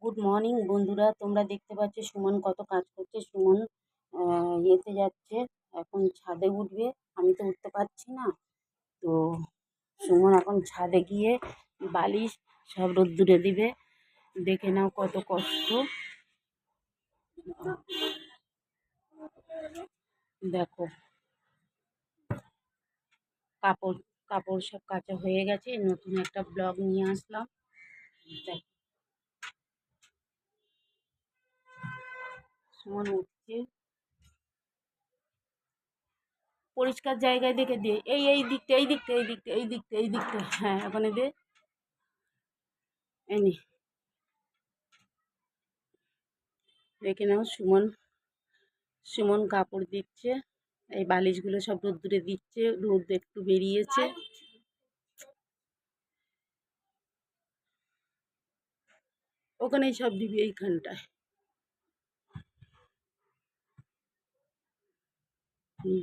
Good morning বন্ধুরা, তোমরা দেখতে পাচ্ছ সুমন কত কাজ করছে। সুমন ইয়েতে যাচ্ছে, এখন ছাদে উঠবে। আমি তো উঠতে পারছি না, তো সুমন এখন ছাদে গিয়ে বালিশ সব রোদ্দুরে দিবে। দেখে নাও কত কষ্ট। দেখো, কাপড় কাপড় সব কাচা হয়ে গেছে। নতুন একটা ব্লগ নিয়ে আসলাম। দেখ, সুমন উঠছে, পরিষ্কার জায়গায় দেখে দিয়ে এই দিকটা, এই দিকটা, হ্যাঁ ওখানে দে। এনে দেখে নাও, সুমন সুমন কাপড় দিচ্ছে। এই বালিশগুলো সব রোদ্দুরে দিচ্ছে, রোদ একটু বেরিয়েছে। ওখানেই সব দিবি, এইখানটায়।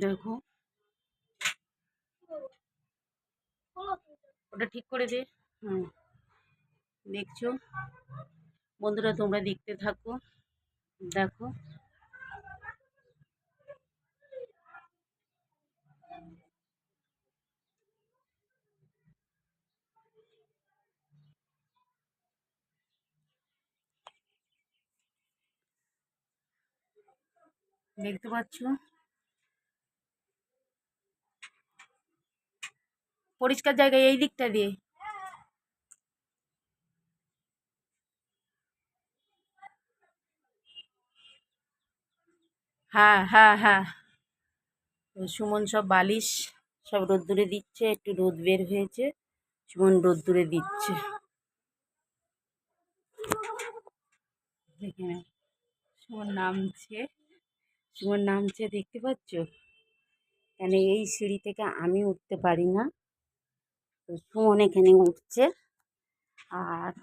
দেখো, ওটা ঠিক করে দে। হুম, দেখছো বন্ধুরা, তোমরা দেখতে থাকো। দেখো, দেখতে পাচ্ছ, পরিষ্কার জায়গায় এই দিকটা দিয়ে। হ্যাঁ হ্যাঁ হ্যাঁ, তো সুমন সব বালিশ সব রোদ্দুরে দিচ্ছে। একটু রোদ বের হয়েছে, সুমন রোদ্দুরে দিচ্ছে। দেখে নাও, সুমন নামছে, সুমন নামছে, দেখতে পাচ্ছ? কেন এই সিঁড়ি থেকে আমি উঠতে পারি না, তো সুমন এখানে উঠছে। আর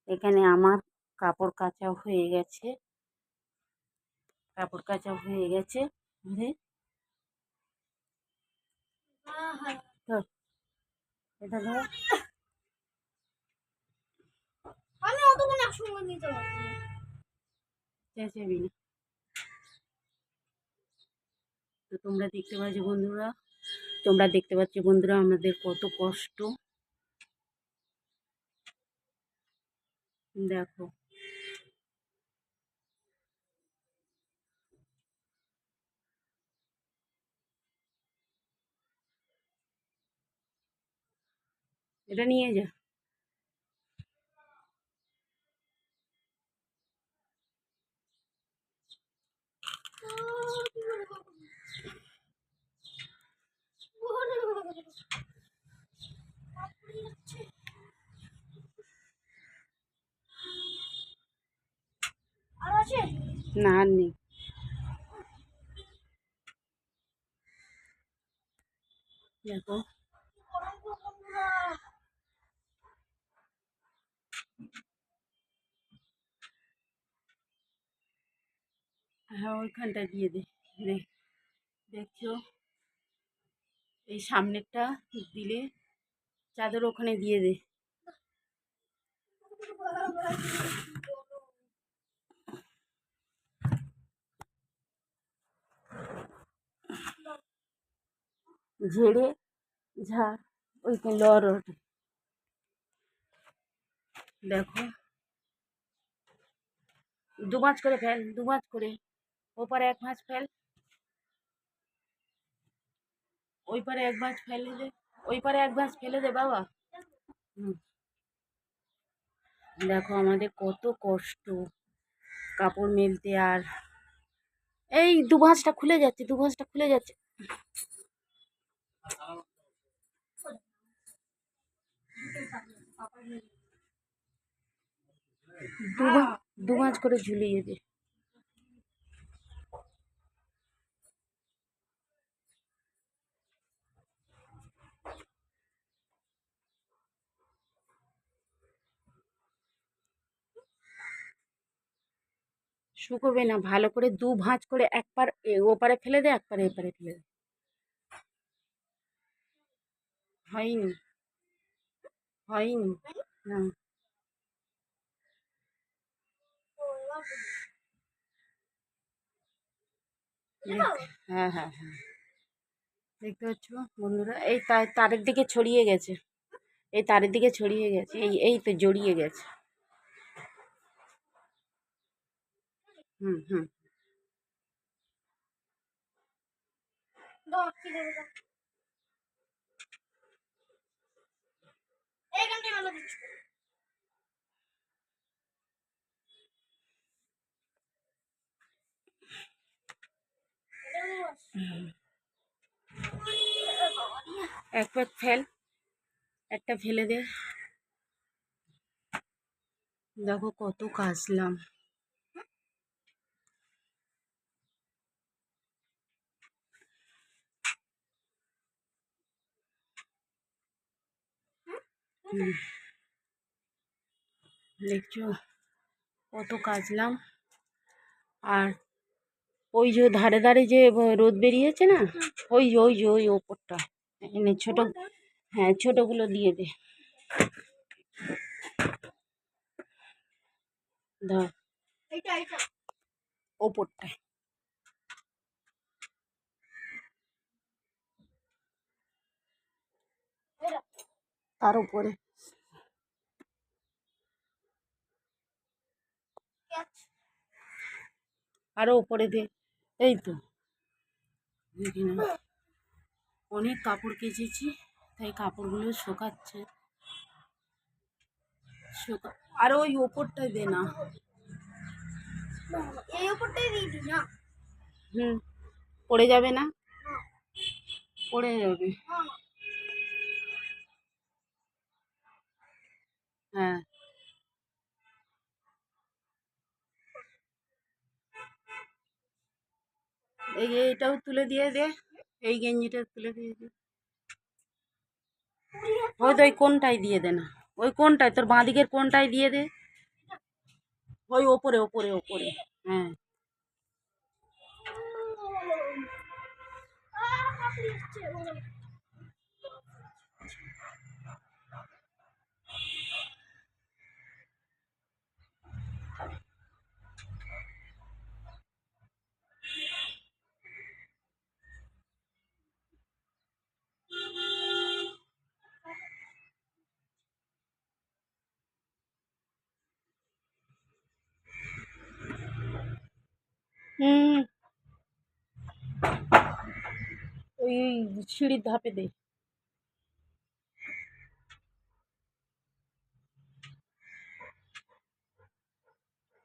এখানে আমার কাপড় কাচা হয়ে গেছে, কাপড় কাচা হয়ে গেছে। ধর, ধর, এটা ধর। চেঁচাবি না। তো তোমরা দেখতে পাচ্ছ বন্ধুরা আমাদের কত কষ্ট। দেখো, এটা নিয়ে যা। না আর নেই। দেখো, হ্যাঁ ওইখানটা দিয়ে দে। দেখছো, এই সামনেরটা দিলে, চাদর ওখানে দিয়ে দে। ঝেড়ে ঝাড়, ওইখানে লর। দেখো, দু ভাঁজ করে ফেল, দু ভাঁজ করে। ওপারে এক ভাঁজ ফেল, ওই পারে এক ভাঁজ ফেলে দে, ওই পারে এক ভাঁজ ফেলে দে বাবা। হুম, দেখো আমাদের কত কষ্ট কাপড় মেলতে। আর এই দু ভাঁজটা খুলে যাচ্ছে, দু ভাঁজটা খুলে যাচ্ছে। দু ভাঁজ করে ঝুলিয়ে দে। শুকোবে না, ভালো করে দু ভাঁজ করে, একবার ওপারে ফেলে দে, একবার এপারে ফেলে দে। হয়নি, হয়নি না। হ্যাঁ হ্যাঁ হ্যাঁ, দেখতে পাচ্ছ বন্ধুরা, এই তারের দিকে ছড়িয়ে গেছে, এই তারের দিকে ছড়িয়ে গেছে, এই তো জড়িয়ে গেছে। হুম হুম। এক প্যাক ফেল, একটা ফেলে দে। দেখো কত কাচলাম। দেখছো কত কাচলাম। আর ওই যে ধারে ধারে যে রোদ বেরিয়েছে না, ওই ওপরটা এনে ছোট, হ্যাঁ ছোটগুলো দিয়ে দে। ধর ওপরটায়, তার উপরে আরো উপরে দে। এই তো এখানে অনেক কাপড় কেচেছি, তাই কাপড়গুলো শুকাচ্ছে। আর ওই ওপরটাই দে না, এই ওপরটাই দিয়ে দি না। হুম, পড়ে যাবে না, পড়ে যাবে। হ্যাঁ, এইটাও তুলে দিয়ে দে, এই গেঞ্জিটা তুলে দিয়ে দে। ওই তো ওই কোনটাই দিয়ে দে না, ওই কোনটায় তোর বাঁদিকের কোনটায় দিয়ে দে, ওই ওপরে ওপরে ওপরে। হ্যাঁ হুম, ওই সিঁড়ির ধাপে দে।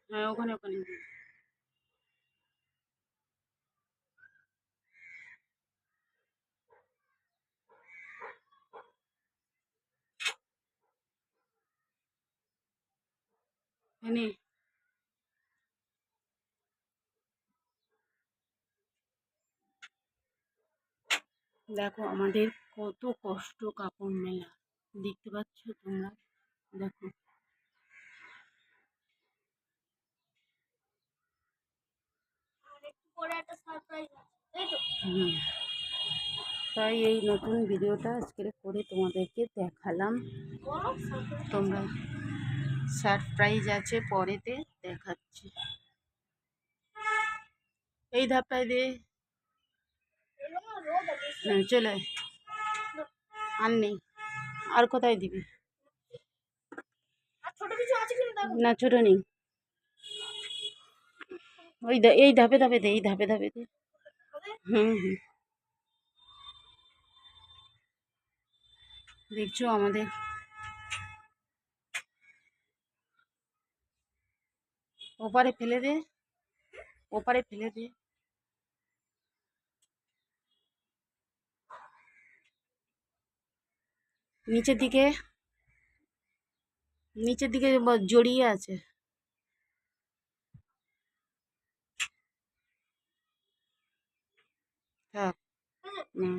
হ্যাঁ ওখানে ওখানে দে। এনে দেখো আমাদের কত কষ্ট কাপড় মেলা, দেখতে পাচ্ছ তোমরা, দেখো। হুম, তাই এই নতুন ভিডিওটা আজকে করে তোমাদেরকে দেখালাম। তোমরা সারপ্রাইজ আছে পরেতে দেখাচ্ছি। এই ধাপটায় দে। হ্যাঁ চলে আয়। আর নেই, আর কোথায় দিবি? না ছোট নেই, ওই এই ধাপে ধাপে দে, এই ধাপে ধাপে দে। হুম হুম, দেখছো আমাদের ওপারে ফেলে দে, ওপারে ফেলে দে। নিচের দিকে, নিচের দিকে জড়িয়ে আছে। থাক না,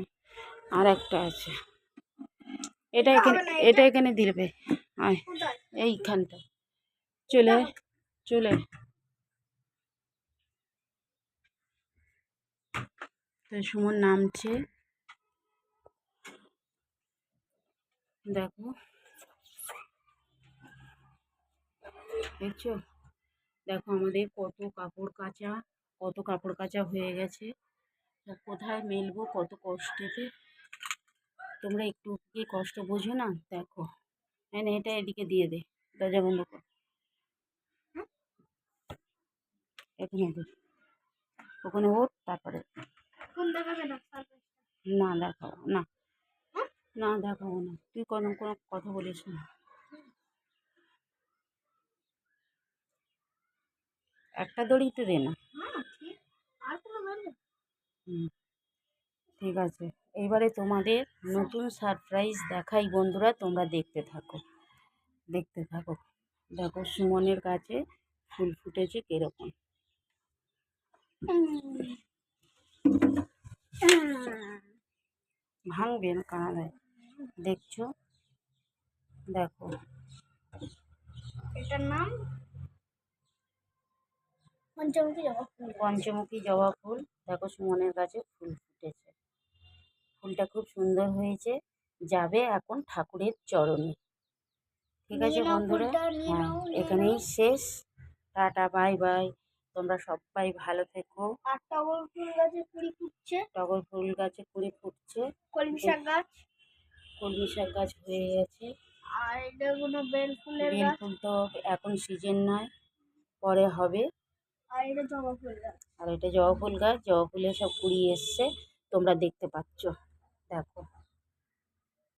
আর একটা আছে, এটা এখানে, এটা এখানে দিবে। আয় এইখানটা, চলে আয়, চলে আয়। তো সুমন নামছে, দেখো দেখছো দেখো আমাদের কত কাপড় কাচা হয়ে গেছে। তা কোথায় মেলবো কত কষ্টেতে, তোমরা একটু কি কষ্ট বোঝো না? দেখো, হ্যাঁ এটা এদিকে দিয়ে দে, দরজা বন্ধ কর, এখানে দে, ওখানে ওঠ, তারপরে না দেখাবো না, না দেখাবো না, তুই কোনো কোনো কথা বলিস না। একটা দড়িতে দে না। হুম, ঠিক আছে। এইবারে তোমাদের নতুন সারপ্রাইজ দেখাই বন্ধুরা, তোমরা দেখতে থাকো, দেখতে থাকো। দেখো সুমনের গাছে ফুল ফুটেছে কিরকম। ভাঙবে না কানায়, দেখছো? দেখো এটার নাম পঞ্চমুখী জবা ফুল। পঞ্চমুখী জবা ফুল। দেখো সুমনের গাছে ফুল ফুটেছে, ফুলটা খুব সুন্দর হয়েছে, যাবে এখন ঠাকুরের চরণে। ঠিক আছে বন্ধুরা, হ্যাঁ এখানেই শেষ। Tata, bye bye. তোমরা সবাই ভালো থেকো। আর টগর ফুল গাছে কুড়ি ফুটছে, টগর ফুল গাছে কুড়ি ফুটছে, কলমি শাক গাছ, কলমি শাক গাছ হয়ে গেছে। আর এটা কোনো বেল ফুলের বেল গাছ, ফুল তো এখন সিজন নয়, পরে হবে। আর এটা জবা ফুল গাছ। আর এটা জবা ফুল গাছ, জবা ফুলে সব কুড়ি এসছে, তোমরা দেখতে পাচ্ছ, দেখো।